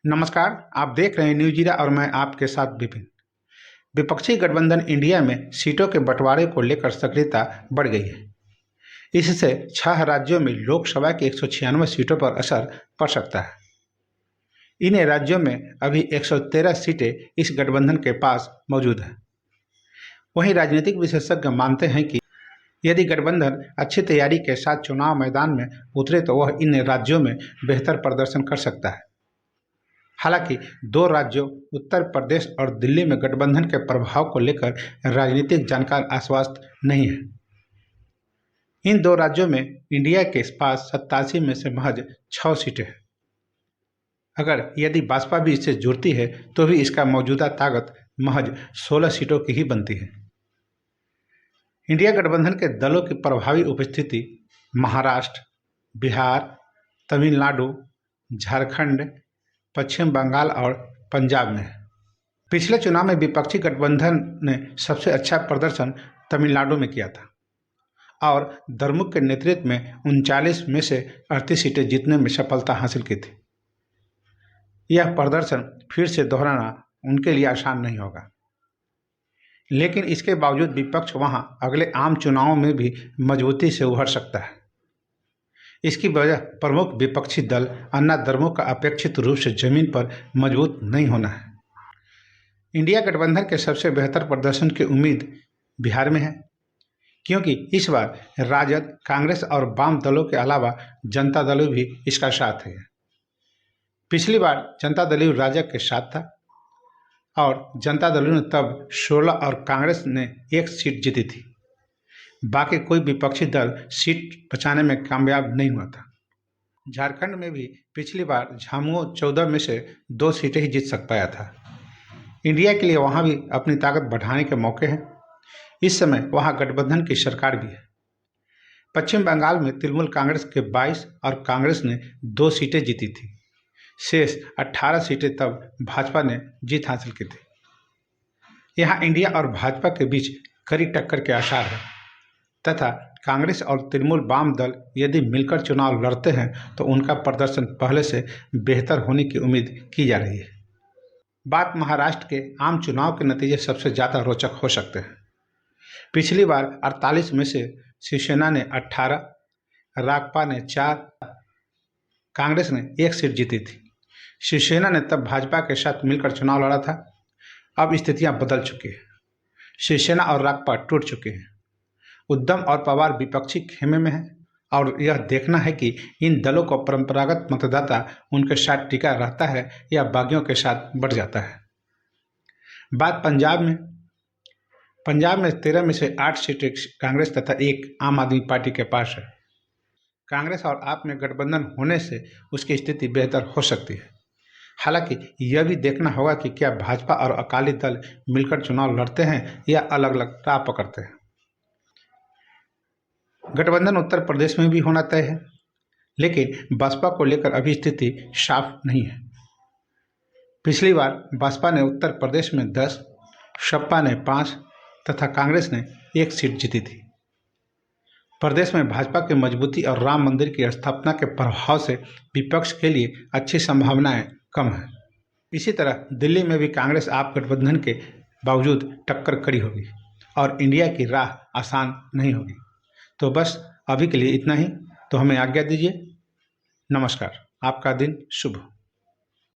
नमस्कार, आप देख रहे हैं न्यूज़ जीरा और मैं आपके साथ विपिन। विपक्षी गठबंधन इंडिया में सीटों के बंटवारे को लेकर सक्रियता बढ़ गई है। इससे 6 राज्यों में लोकसभा की 196 सीटों पर असर पड़ सकता है। इन राज्यों में अभी 113 सीटें इस गठबंधन के पास मौजूद हैं। वहीं राजनीतिक विशेषज्ञ मानते हैं कि यदि गठबंधन अच्छी तैयारी के साथ चुनाव मैदान में उतरे तो वह इन राज्यों में बेहतर प्रदर्शन कर सकता है। हालांकि 2 राज्यों उत्तर प्रदेश और दिल्ली में गठबंधन के प्रभाव को लेकर राजनीतिक जानकार आश्वस्त नहीं है। इन 2 राज्यों में इंडिया के पास 87 में से महज 6 सीटें हैं। अगर यदि भाजपा भी इससे जुड़ती है तो भी इसका मौजूदा ताकत महज 16 सीटों की ही बनती है। इंडिया गठबंधन के दलों की प्रभावी उपस्थिति महाराष्ट्र, बिहार, तमिलनाडु, झारखंड, पश्चिम बंगाल और पंजाब में है। पिछले चुनाव में विपक्षी गठबंधन ने सबसे अच्छा प्रदर्शन तमिलनाडु में किया था और द्रमुक के नेतृत्व में 39 में से 38 सीटें जीतने में सफलता हासिल की थी। यह प्रदर्शन फिर से दोहराना उनके लिए आसान नहीं होगा, लेकिन इसके बावजूद विपक्ष वहां अगले आम चुनावों में भी मजबूती से उभर सकता है। इसकी वजह प्रमुख विपक्षी दल अन्ना द्रमुक का अपेक्षित रूप से जमीन पर मजबूत नहीं होना है। इंडिया गठबंधन के सबसे बेहतर प्रदर्शन की उम्मीद बिहार में है, क्योंकि इस बार राजद, कांग्रेस और वाम दलों के अलावा जनता दल भी इसका साथ है। पिछली बार जनता दल राजद के साथ था और जनता दल ने तब 16 और कांग्रेस ने 1 सीट जीती थी। बाकी कोई विपक्षी दल सीट बचाने में कामयाब नहीं हुआ था। झारखंड में भी पिछली बार झामुमो 14 में से 2 सीटें ही जीत सक पाया था। इंडिया के लिए वहां भी अपनी ताकत बढ़ाने के मौके हैं। इस समय वहां गठबंधन की सरकार भी है। पश्चिम बंगाल में तृणमूल कांग्रेस के 22 और कांग्रेस ने 2 सीटें जीती थी। शेष 18 सीटें तब भाजपा ने जीत हासिल की थी। यहाँ इंडिया और भाजपा के बीच कड़ी टक्कर के आसार हैं तथा कांग्रेस और तृणमूल वाम दल यदि मिलकर चुनाव लड़ते हैं तो उनका प्रदर्शन पहले से बेहतर होने की उम्मीद की जा रही है। बात महाराष्ट्र के आम चुनाव के नतीजे सबसे ज़्यादा रोचक हो सकते हैं। पिछली बार 48 में से शिवसेना ने 18, रासपा ने 4, कांग्रेस ने 1 सीट जीती थी। शिवसेना ने तब भाजपा के साथ मिलकर चुनाव लड़ा था। अब स्थितियां बदल चुकी हैं। शिवसेना और रासपा टूट चुके हैं। उद्धव और पवार विपक्षी खेमे में हैं और यह देखना है कि इन दलों को परंपरागत मतदाता उनके साथ टिका रहता है या बागियों के साथ बढ़ जाता है। बात पंजाब में 13 में से 8 सीटें कांग्रेस तथा 1 आम आदमी पार्टी के पास है। कांग्रेस और आप में गठबंधन होने से उसकी स्थिति बेहतर हो सकती है। हालांकि यह भी देखना होगा कि क्या भाजपा और अकाली दल मिलकर चुनाव लड़ते हैं या अलग अलग राह पकड़ते हैं। गठबंधन उत्तर प्रदेश में भी होना तय है, लेकिन बसपा को लेकर अभी स्थिति साफ नहीं है। पिछली बार बसपा ने उत्तर प्रदेश में 10, सपा ने 5 तथा कांग्रेस ने 1 सीट जीती थी। प्रदेश में भाजपा की मजबूती और राम मंदिर की स्थापना के प्रभाव से विपक्ष के लिए अच्छी संभावनाएं कम हैं। इसी तरह दिल्ली में भी कांग्रेस आप गठबंधन के बावजूद टक्कर कड़ी होगी और इंडिया की राह आसान नहीं होगी। तो बस अभी के लिए इतना ही। तो हमें आज्ञा दीजिए। नमस्कार, आपका दिन शुभ हो।